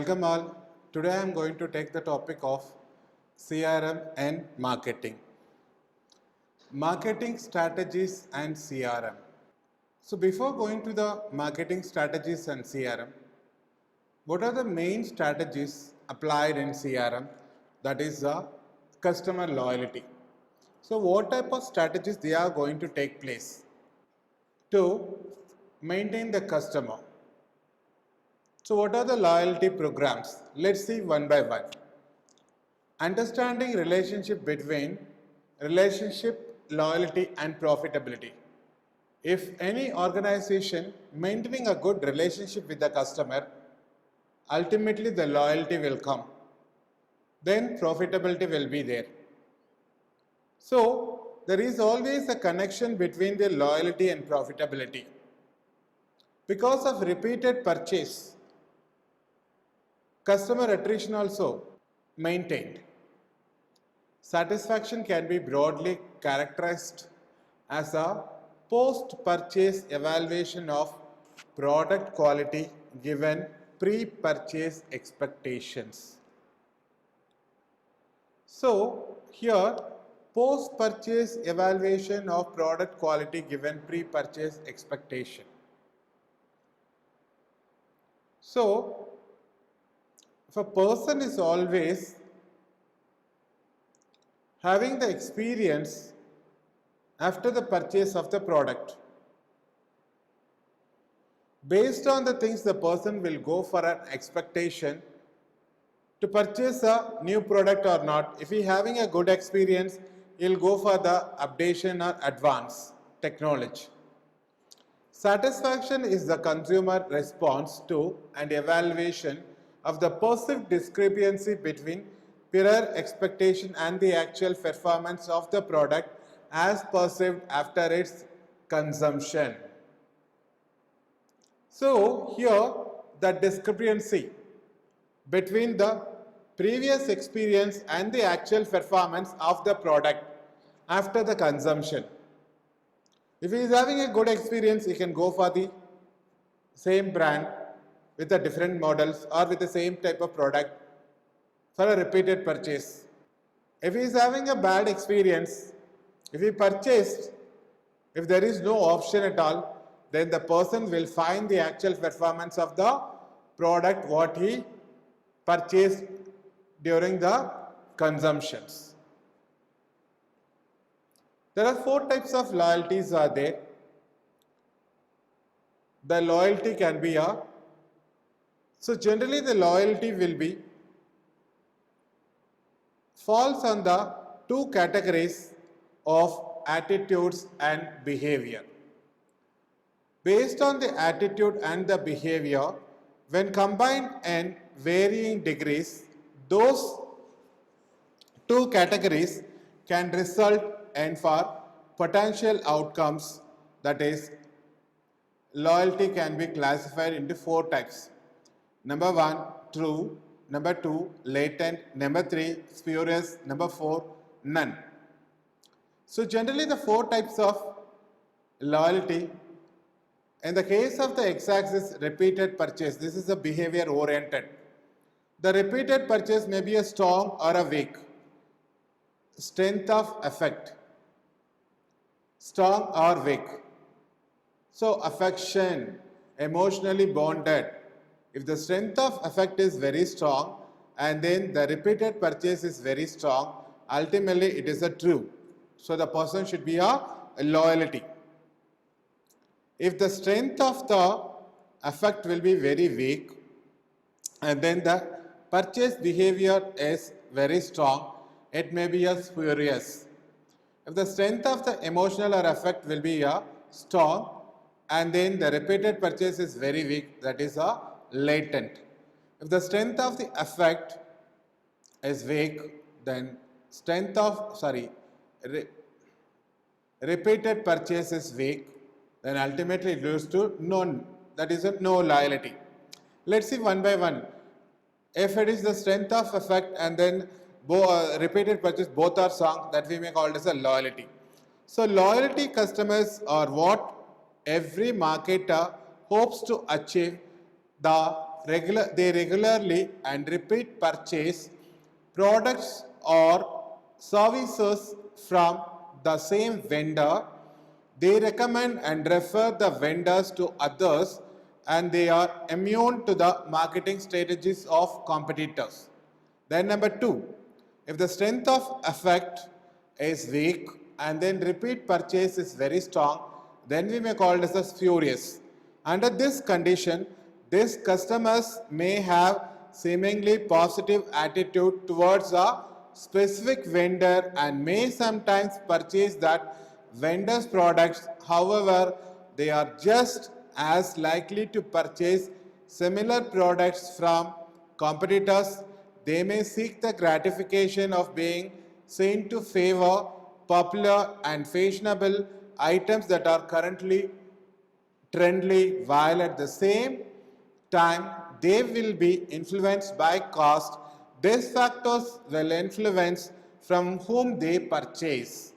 Welcome all. Today I am going to take the topic of CRM and marketing. Marketing strategies and CRM. So before going to the marketing strategies and CRM, what are the main strategies applied in CRM? That is the customer loyalty. So what type of strategies they are going to take place to maintain the customer? So what are the loyalty programs? Let's see one by one. Understanding relationship between relationship, loyalty and profitability. If any organization maintaining a good relationship with the customer, ultimately the loyalty will come. Then profitability will be there. So there is always a connection between the loyalty and profitability. Because of repeated purchase, customer attrition also maintained. Satisfaction can be broadly characterized as a post-purchase evaluation of product quality given pre-purchase expectations. So here post-purchase evaluation of product quality given pre-purchase expectation. So if a person is always having the experience after the purchase of the product, based on the things the person will go for an expectation to purchase a new product or not. If he having a good experience, he'll go for the updation or advanced technology. Satisfaction is the consumer response to and evaluation of the perceived discrepancy between prior expectation and the actual performance of the product as perceived after its consumption. So here the discrepancy between the previous experience and the actual performance of the product after the consumption. If he is having a good experience, he can go for the same brand with the different models or with the same type of product for a repeated purchase. If he is having a bad experience, if he purchased, if there is no option at all, then the person will find the actual performance of the product what he purchased during the consumptions. There are 4 types of loyalties are there. The loyalty can be so generally the loyalty will be falls on the 2 categories of attitudes and behavior. Based on the attitude and the behavior, when combined in varying degrees, those 2 categories can result in for potential outcomes. That is, loyalty can be classified into 4 types. Number 1, true. Number 2, latent. Number 3, spurious. Number 4, none. So generally the 4 types of loyalty. In the case of the x-axis repeated purchase, this is a behavior oriented. The repeated purchase may be a strong or a weak. Strength of affect, strong or weak. So affection, emotionally bonded. If the strength of affect is very strong and then the repeated purchase is very strong, ultimately it is a true. So the person should be a loyalty. If the strength of the affect will be very weak and then the purchase behavior is very strong, it may be a spurious. If the strength of the emotional or affect will be a strong and then the repeated purchase is very weak, that is a latent. If the strength of the affect is weak, then repeated purchase is weak, then ultimately it leads to none, that is a no loyalty. Let's see one by one. If it is the strength of affect and then repeated purchase both are strong, that we may call it as a loyalty. So loyalty customers are what every marketer hopes to achieve the they regularly and repeat purchase products or services from the same vendor. They recommend and refer the vendors to others, and they are immune to the marketing strategies of competitors. Then number two, if the strength of effect is weak and then repeat purchase is very strong, then we may call this as spurious. Under this condition, these customers may have seemingly positive attitude towards a specific vendor and may sometimes purchase that vendor's products. However, they are just as likely to purchase similar products from competitors. They may seek the gratification of being seen to favor popular and fashionable items that are currently trendy, while at the same time they will be influenced by cost. These factors will influence from whom they purchase.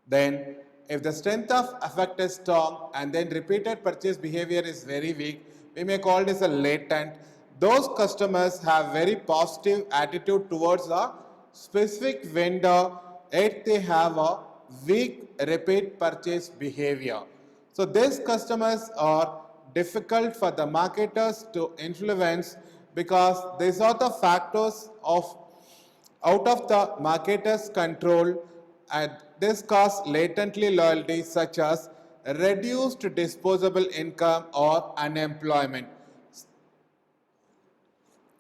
Then, if the strength of effect is strong and then repeated purchase behavior is very weak, we may call this a latent. Those customers have very positive attitude towards a specific vendor, yet they have a weak repeat purchase behavior. So these customers are difficult for the marketers to influence because these are the factors of out of the marketer's control, and this causes latently loyalty such as reduced disposable income or unemployment.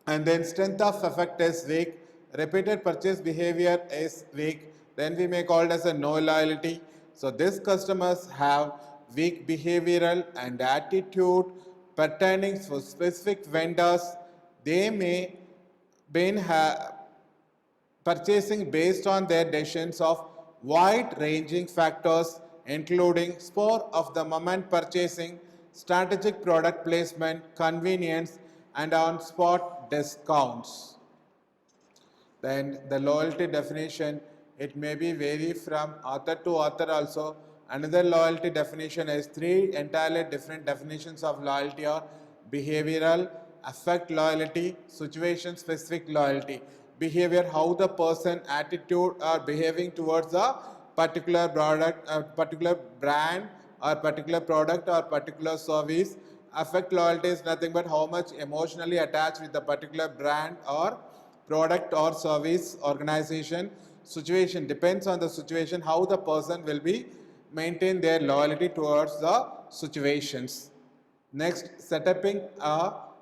And then strength of effect is weak, repeated purchase behavior is weak, then we may call it as a no loyalty. So these customers have weak behavioral and attitude pertaining to specific vendors. They may been purchasing based on their decisions of wide-ranging factors including spur of the moment purchasing, strategic product placement, convenience, and on-spot discounts. Then the loyalty definition, it may be vary from author to author also. Another loyalty definition is three entirely different definitions of loyalty or behavioral, affect loyalty, situation specific loyalty. Behavior, how the person attitude or behaving towards a particular product, a particular brand or particular product or particular service. Affect loyalty is nothing but how much emotionally attached with the particular brand or product or service organization. Situation depends on the situation, how the person will be maintain their loyalty towards the situations. Next, setting up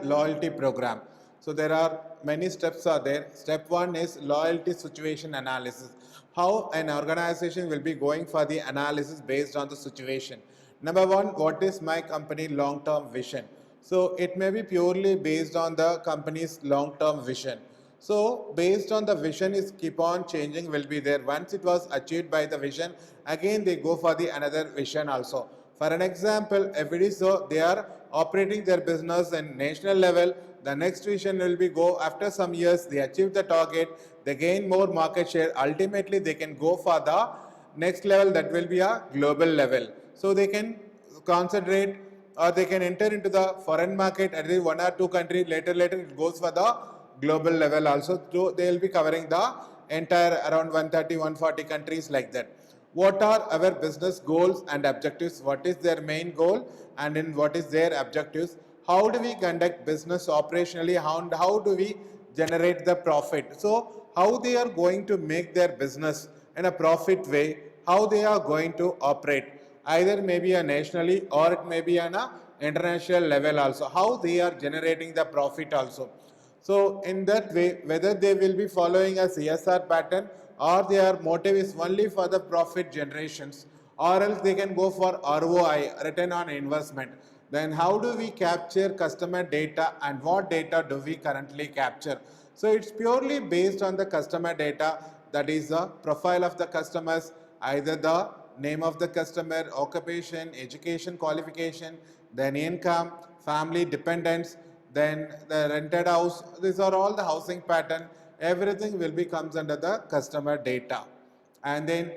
loyalty program. So there are many steps are there. Step one is loyalty situation analysis. How an organization will be going for the analysis based on the situation. Number one, what is my company long-term vision? So it may be purely based on the company's long-term vision. So based on the vision is keep on changing will be there. Once it was achieved by the vision, again they go for the another vision also. For an example, if it is so, they are operating their business in national level, the next vision will be go after some years, they achieve the target, they gain more market share, ultimately they can go for the next level, that will be a global level. So they can concentrate or they can enter into the foreign market at least one or two countries, later it goes for the global level also. So they will be covering the entire around 130, 140 countries like that. What are our business goals and objectives? What is their main goal and in what is their objectives? How do we conduct business operationally? How do we generate the profit? So how they are going to make their business in a profit way, how they are going to operate, either maybe a nationally or it may be on a international level also, how they are generating the profit also. So in that way, whether they will be following a CSR pattern or their motive is only for the profit generations, or else they can go for ROI, return on investment. Then how do we capture customer data and what data do we currently capture? So it's purely based on the customer data, that is the profile of the customers, either the name of the customer, occupation, education qualification, then income, family dependents, then the rented house. These are all the housing pattern. Everything will be comes under the customer data. And then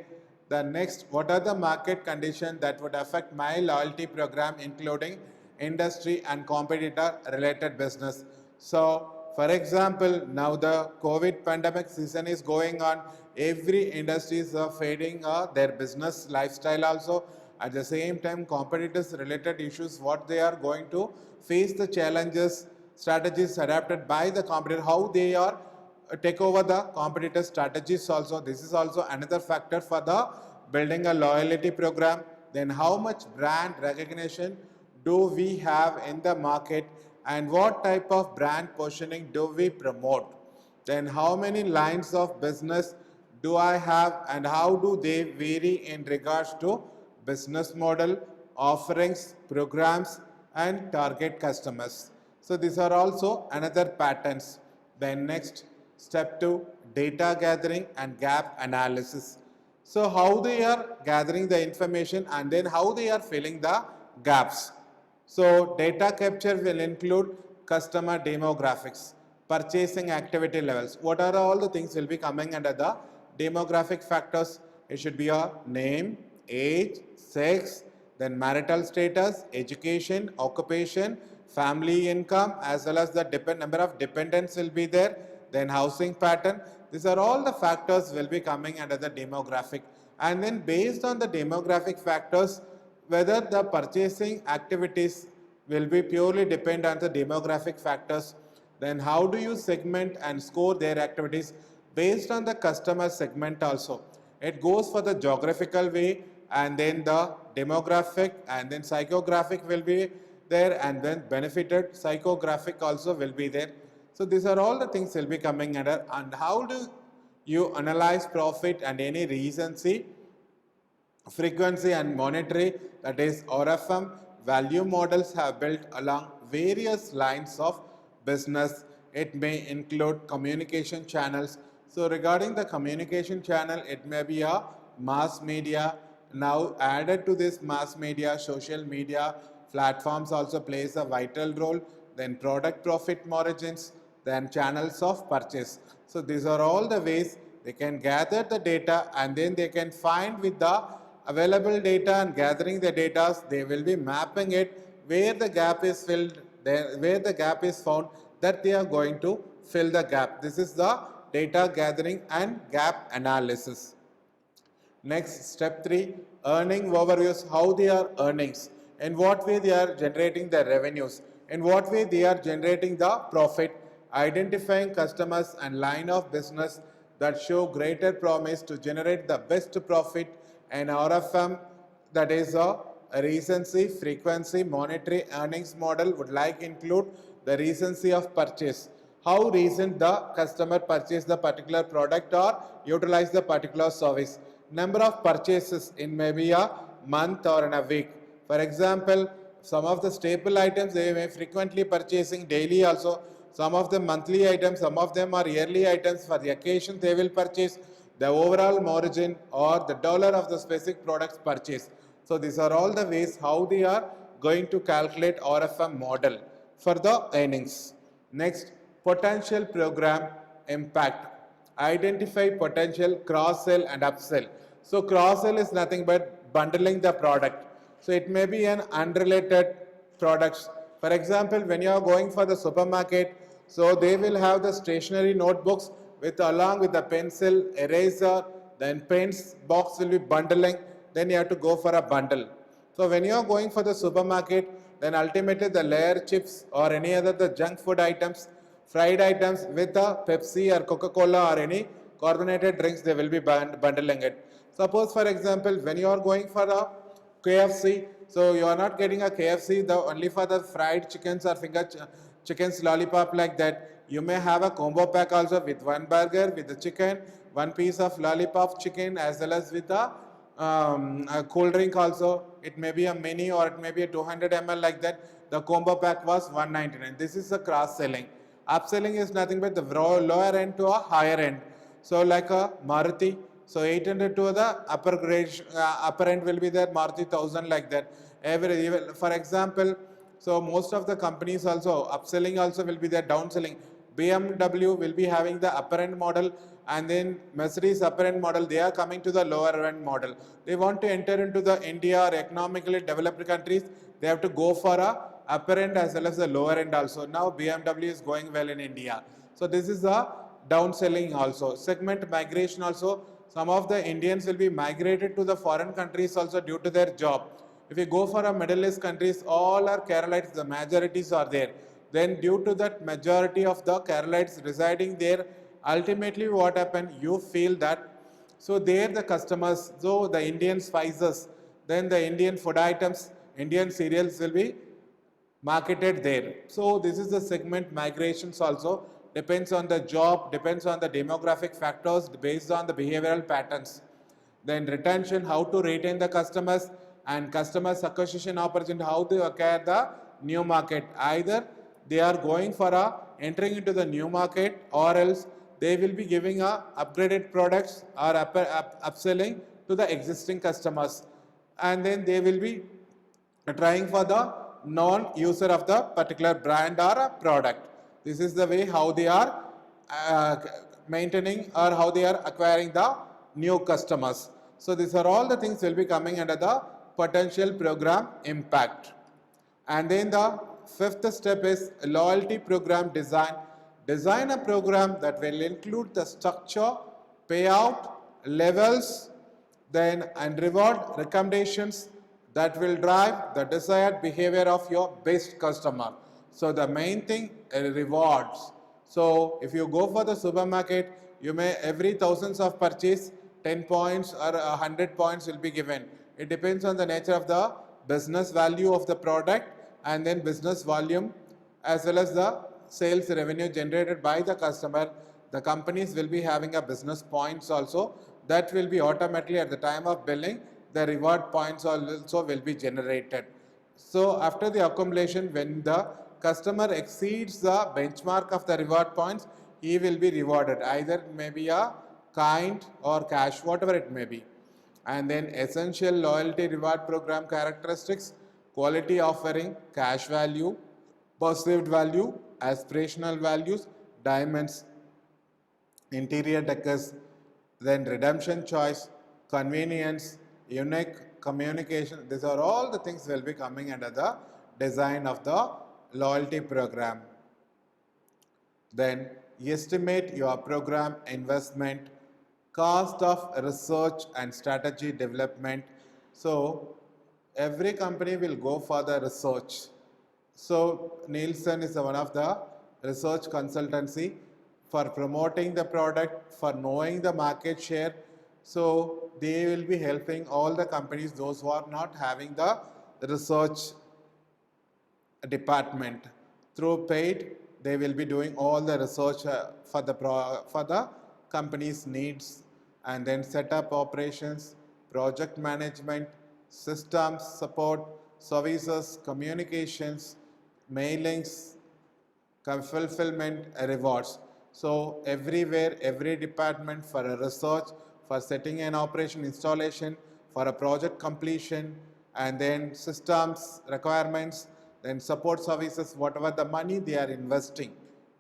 the next, what are the market conditions that would affect my loyalty program, including industry and competitor related business. So for example, now the COVID pandemic season is going on. Every industries are fading their business lifestyle also. At the same time, competitors related issues, what they are going to face the challenges, strategies adapted by the competitor, how they are take over the competitor strategies also. This is also another factor for the building a loyalty program. Then how much brand recognition do we have in the market and what type of brand positioning do we promote? Then how many lines of business do I have and how do they vary in regards to business model, offerings, programs and target customers. So these are also another patterns. Then next, step 2, data gathering and gap analysis. So how they are gathering the information and then how they are filling the gaps. So data capture will include customer demographics, purchasing activity levels. What are all the things will be coming under the demographic factors? It should be a name, age, sex, then marital status, education, occupation, family income, as well as the number of dependents will be there, then housing pattern. These are all the factors will be coming under the demographic. And then based on the demographic factors, whether the purchasing activities will be purely depend on the demographic factors, then how do you segment and score their activities based on the customer segment also. It goes for the geographical way and then the demographic and then psychographic will be there and then benefited psychographic also will be there. So these are all the things will be coming under. And how do you analyze profit and any recency, frequency and monetary, that is RFM value models have built along various lines of business. It may include communication channels. So regarding the communication channel, it may be a mass media. Now added to this mass media, social media platforms also plays a vital role. Then product profit margins, then channels of purchase. So these are all the ways they can gather the data and then they can find with the available data and gathering the data, they will be mapping it where the gap is filled, where the gap is found, that they are going to fill the gap. This is the data gathering and gap analysis. Next, step 3, earning overviews, how they are earnings, in what way they are generating the revenues, in what way they are generating the profit, identifying customers and line of business that show greater promise to generate the best profit, and RFM, that is a recency, frequency, monetary earnings model would like include the recency of purchase. How recent the customer purchased the particular product or utilize the particular service. Number of purchases in maybe a month or in a week. For example, some of the staple items they may frequently purchasing daily also. Some of them monthly items, some of them are yearly items. For the occasion they will purchase the overall margin or the dollar of the specific products purchase. So these are all the ways how they are going to calculate RFM model for the earnings. Next, potential program impact. Identify potential cross-sell and upsell. So cross-sell is nothing but bundling the product. So it may be an unrelated products. For example, when you are going for the supermarket, so they will have the stationery notebooks with along with the pencil, eraser, then pens box will be bundling, then you have to go for a bundle. So when you are going for the supermarket, then ultimately the layer chips or any other the junk food items, fried items with a Pepsi or Coca-Cola or any carbonated drinks, they will be bundling it. Suppose for example, when you are going for a KFC, so you are not getting a KFC the only for the fried chickens or finger chickens lollipop like that. You may have a combo pack also with one burger with the chicken, one piece of lollipop chicken as well as with a cold drink also. It may be a mini or it may be a 200 ml like that. The combo pack was 199. This is the cross selling. Upselling is nothing but the lower end to a higher end. So like a Maruti, so 800 to the upper grade, upper end will be there, Maruti 1000 like that. For example, so most of the companies also upselling also will be there, downselling. BMW will be having the upper end model and then Mercedes upper end model, they are coming to the lower end model. They want to enter into the India or economically developed countries, they have to go for a upper end as well as the lower end also. Now BMW is going well in India. So this is the downselling also. Segment migration also. Some of the Indians will be migrated to the foreign countries also due to their job. If you go for a Middle East countries, all are Keralites, the majorities are there. Then due to that majority of the Keralites residing there, ultimately what happened, you feel that, so there the customers, so the Indian spices, then the Indian food items, Indian cereals will be marketed there. So this is the segment migrations also, depends on the job, depends on the demographic factors based on the behavioral patterns. Then retention, how to retain the customers, and customers acquisition opportunity, how to acquire the new market. Either they are going for a entering into the new market, or else they will be giving a upgraded products or upselling to the existing customers, and then they will be trying for the non-user of the particular brand or a product. This is the way how they are uh, maintaining or how they are acquiring the new customers. So these are all the things will be coming under the potential program impact. And then the fifth step is loyalty program design. Design a program that will include the structure, payout, levels, then and reward recommendations that will drive the desired behavior of your best customer. So the main thing, rewards. So if you go for the supermarket, you may every thousands of purchase 10 points or 100 points will be given. It depends on the nature of the business value of the product, and then business volume as well as the sales revenue generated by the customer. The companies will be having a business points also, that will be automatically at the time of billing, the reward points also will be generated. So after the accumulation, when the customer exceeds the benchmark of the reward points, he will be rewarded. Either it may be a kind or cash, whatever it may be. And then essential loyalty reward program characteristics, quality offering, cash value, perceived value, aspirational values, diamonds, interior decors, then redemption choice, convenience, unique communication. These are all the things will be coming under the design of the loyalty program. Then estimate your program investment, cost of research and strategy development. So every company will go for the research. So Nielsen is one of the research consultancy for promoting the product, for knowing the market share. So they will be helping all the companies, those who are not having the research department. Through paid, they will be doing all the research for the company's needs, and then set up operations, project management, systems support, services, communications, mailings, fulfillment, rewards. So everywhere, every department for a research, for setting an operation installation, for a project completion, and then systems requirements, then support services, whatever the money they are investing,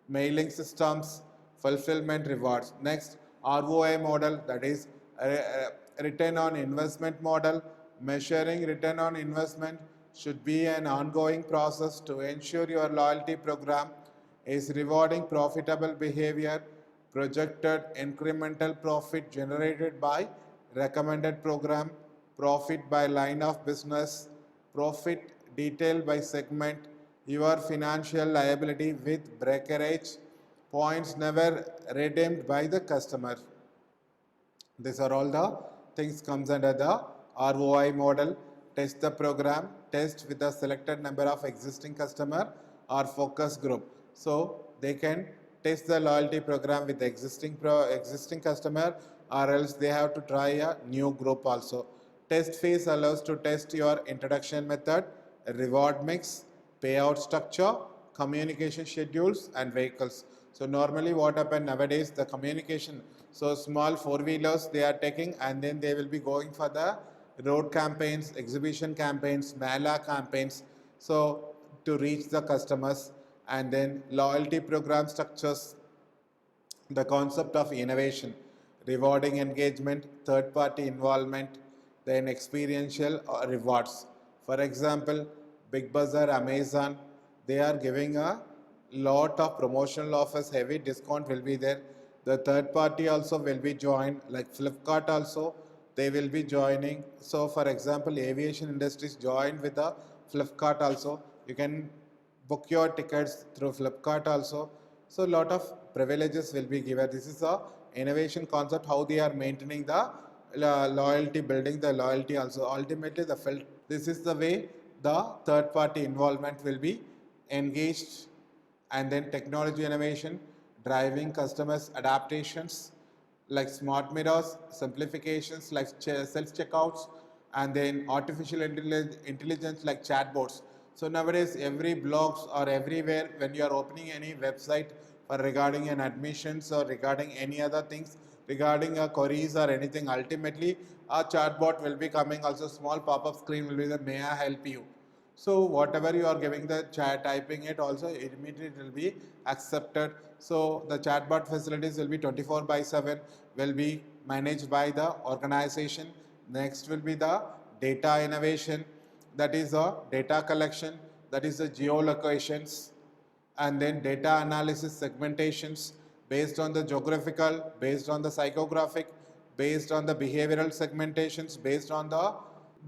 mailing systems, fulfillment, rewards. Next, ROI model, that is return on investment model. Measuring return on investment should be an ongoing process to ensure your loyalty program is rewarding profitable behavior, projected incremental profit generated by recommended program, profit by line of business, profit detailed by segment, your financial liability with breakage, points never redeemed by the customer. These are all the things comes under the ROI model. Test the program, test with a selected number of existing customer or focus group. So they can test the loyalty program with the existing customer, or else they have to try a new group also. Test phase allows to test your introduction method, reward mix, payout structure, communication schedules, and vehicles. So normally what happen nowadays, the communication, so small four-wheelers they are taking, and then they will be going for the road campaigns, exhibition campaigns, mala campaigns, so to reach the customers. And then loyalty program structures, the concept of innovation, rewarding engagement, third party involvement, then experiential rewards. For example, Big Bazaar, Amazon, they are giving a lot of promotional offers, heavy discount will be there. The third party also will be joined, like Flipkart also, they will be joining. So for example, aviation industries joined with the Flipkart also. You can book your tickets through Flipkart also. So lot of privileges will be given. This is a innovation concept, how they are maintaining the loyalty, building the loyalty also. Ultimately, this is the way the third party involvement will be engaged. And then technology innovation, driving customers adaptations like smart mirrors, simplifications like self-checkouts, and then artificial intelligence like chatbots. So nowadays, every blogs or everywhere, when you are opening any website for regarding an admissions or regarding any other things, regarding a queries or anything, ultimately a chatbot will be coming. Also, small pop-up screen will be the may I help you. So whatever you are giving the chat, typing it also immediately it will be accepted. So the chatbot facilities will be 24/7, will be managed by the organization. Next will be the data innovation, that is a data collection, that is the geolocations, and then data analysis segmentations based on the geographical, based on the psychographic, based on the behavioral segmentations, based on the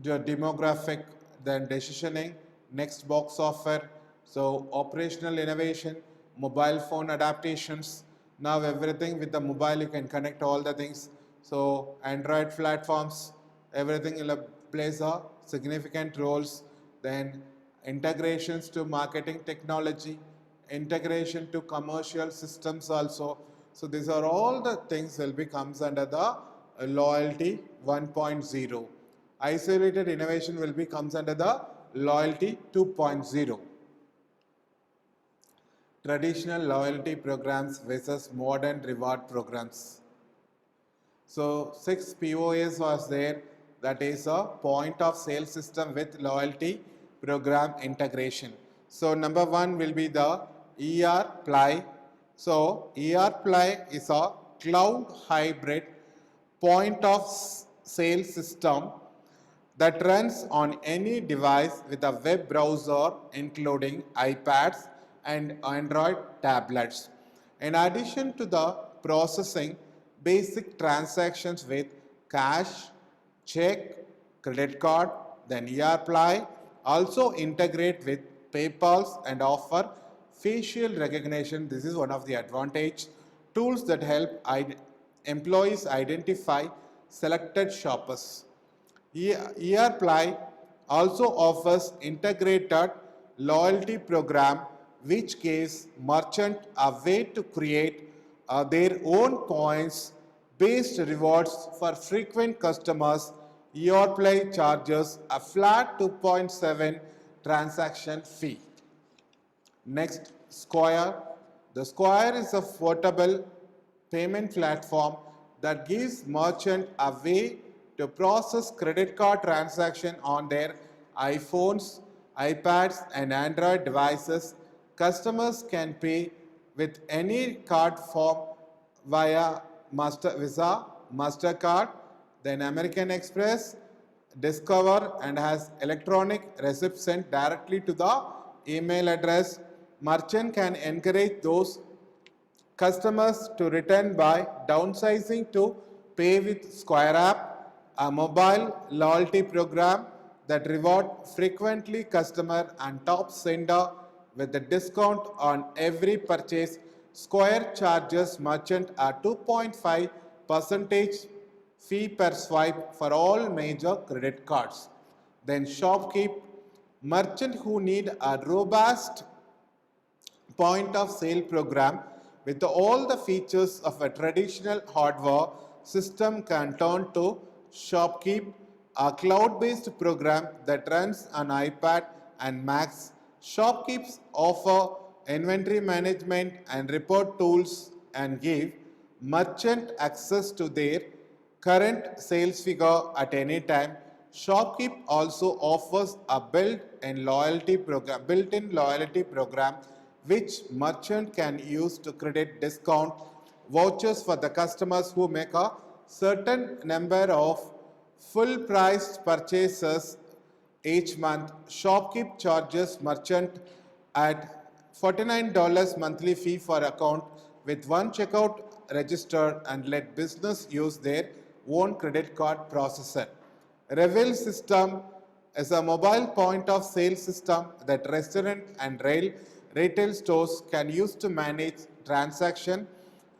demographic, then decisioning, next box software, so operational innovation, mobile phone adaptations. Now everything with the mobile you can connect all the things. So Android platforms, everything plays a significant roles. Then integrations to marketing technology, integration to commercial systems also. So these are all the things will be comes under the loyalty 1.0. Isolated innovation will be comes under the loyalty 2.0. Traditional loyalty programs versus modern reward programs. So 6 POAs was there, that is a point of sale system with loyalty program integration. So number 1 will be the ER Ply. So ER Ply is a cloud hybrid point of sale system that runs on any device with a web browser including iPads and Android tablets. In addition to the processing basic transactions with cash, check, credit card, then eApply also integrate with PayPal and offer facial recognition. This is one of the advantage tools that help employees identify selected shoppers. eApply also offers integrated loyalty program which gives merchant a way to create their own points based rewards for frequent customers. eApply charges a flat 2.7 transaction fee. Next, Square. The Square is a portable payment platform that gives merchant a way to process credit card transaction on their iPhones, iPads and Android devices. Customers can pay with any card form via Visa, MasterCard, then American Express, Discover, and has electronic receipt sent directly to the email address. Merchant can encourage those customers to return by downsizing to Pay with Square app, a mobile loyalty program that reward frequently customer and top sender with a discount on every purchase. Square charges merchant a 2.5 percentage fee per swipe for all major credit cards. Then Shopkeep, merchant who need a robust point of sale program with all the features of a traditional hardware system can turn to Shopkeep, a cloud-based program that runs on iPad and Macs. Shopkeeps offer inventory management and report tools and give merchant access to their current sales figure at any time. Shopkeep also offers a built-in loyalty program which merchant can use to credit discount vouchers for the customers who make a certain number of full priced purchases each month. Shopkeep charges merchant at $49 monthly fee for account with one checkout register and let business use their own credit card processor. Reveal system is a mobile point of sale system that restaurant and retail stores can use to manage transaction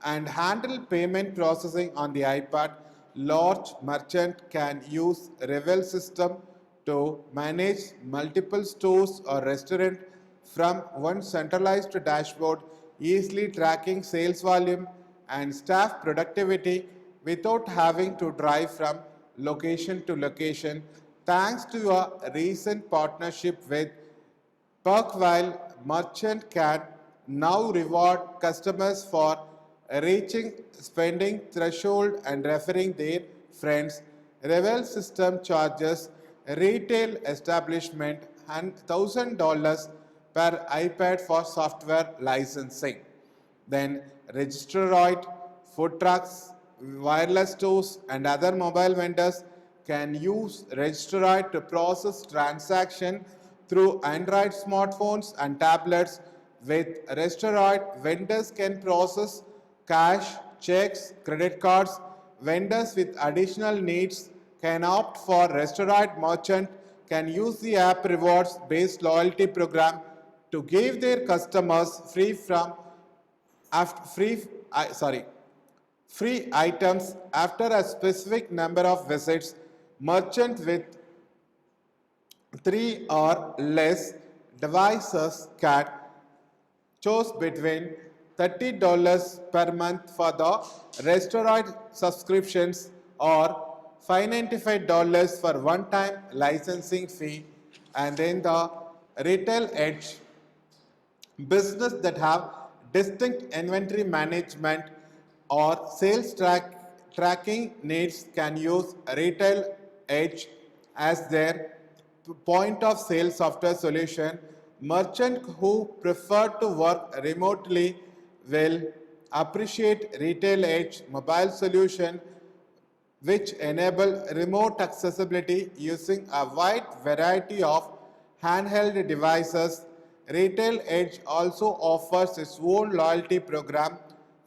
and handle payment processing on the iPad. Large merchant can use Revel system to manage multiple stores or restaurant from one centralized dashboard, easily tracking sales volume and staff productivity without having to drive from location to location. Thanks to a recent partnership with Perkwile, merchant can now reward customers for reaching spending threshold and referring their friends. Revel system charges retail establishment $1,000 per iPad for software licensing. Then Registeroid, food trucks, wireless stores and other mobile vendors can use Registeroid to process transaction through Android smartphones and tablets. With Registeroid, vendors can process cash, checks, credit cards. Vendors with additional needs can opt for Registeroid. Merchant can use the app rewards based loyalty program to give their customers after free items after a specific number of visits. Merchant with three or less devices can choose between $30 per month for the restaurant subscriptions or $595 for one-time licensing fee. And then the retail edge, business that have distinct inventory management or tracking needs can use Retail Edge as their point of sale software solution. Merchants who prefer to work remotely will appreciate Retail Edge mobile solution which enable remote accessibility using a wide variety of handheld devices. Retail Edge also offers its own loyalty program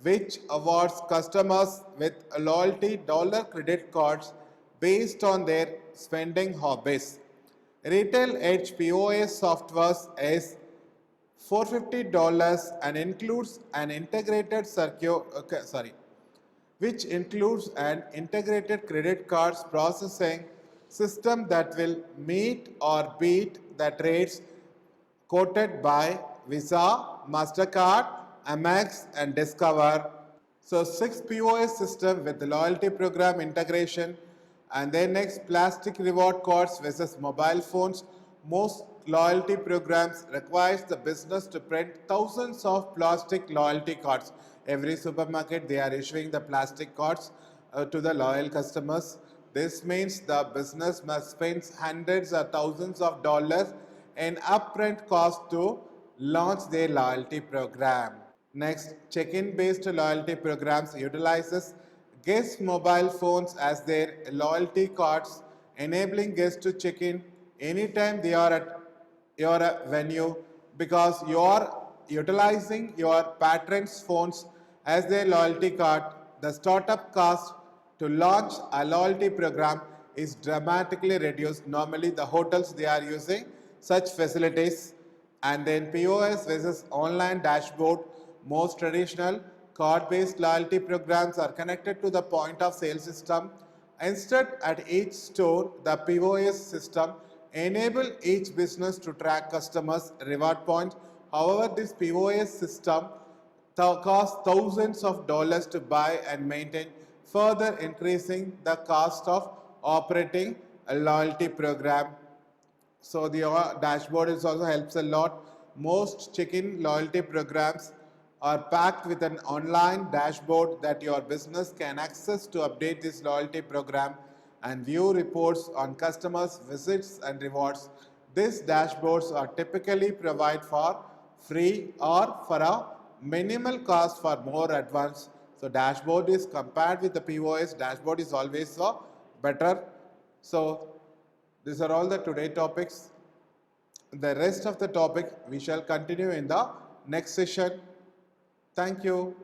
which awards customers with loyalty dollar credit cards based on their spending habits. Retail Edge POS software is $450 and includes an integrated which includes an integrated credit cards processing system that will meet or beat the rates quoted by Visa, MasterCard, Amex and Discover. So 6 POS system with the loyalty program integration, and then next plastic reward cards versus mobile phones. Most loyalty programs requires the business to print thousands of plastic loyalty cards. Every supermarket they are issuing the plastic cards to the loyal customers. This means the business must spend hundreds or thousands of dollars in upfront cost to launch their loyalty program. Next, check-in based loyalty programs utilizes guest mobile phones as their loyalty cards, enabling guests to check in anytime they are at your venue because you are utilizing your patrons' phones as their loyalty card. The startup cost to launch a loyalty program is dramatically reduced. Normally, the hotels they are using such facilities. And then POS versus online dashboard. Most traditional card-based loyalty programs are connected to the point of sale system. Instead, at each store, the POS system enable each business to track customers' reward points. However, this POS system costs thousands of dollars to buy and maintain, further increasing the cost of operating a loyalty program. So the dashboard is also helps a lot. Most check-in loyalty programs are packed with an online dashboard that your business can access to update this loyalty program and view reports on customers' visits and rewards. These dashboards are typically provided for free or for a minimal cost for more advanced. So dashboard is compared with the POS, dashboard is always better. So These are all the today topics. The rest of the topic we shall continue in the next session. Thank you.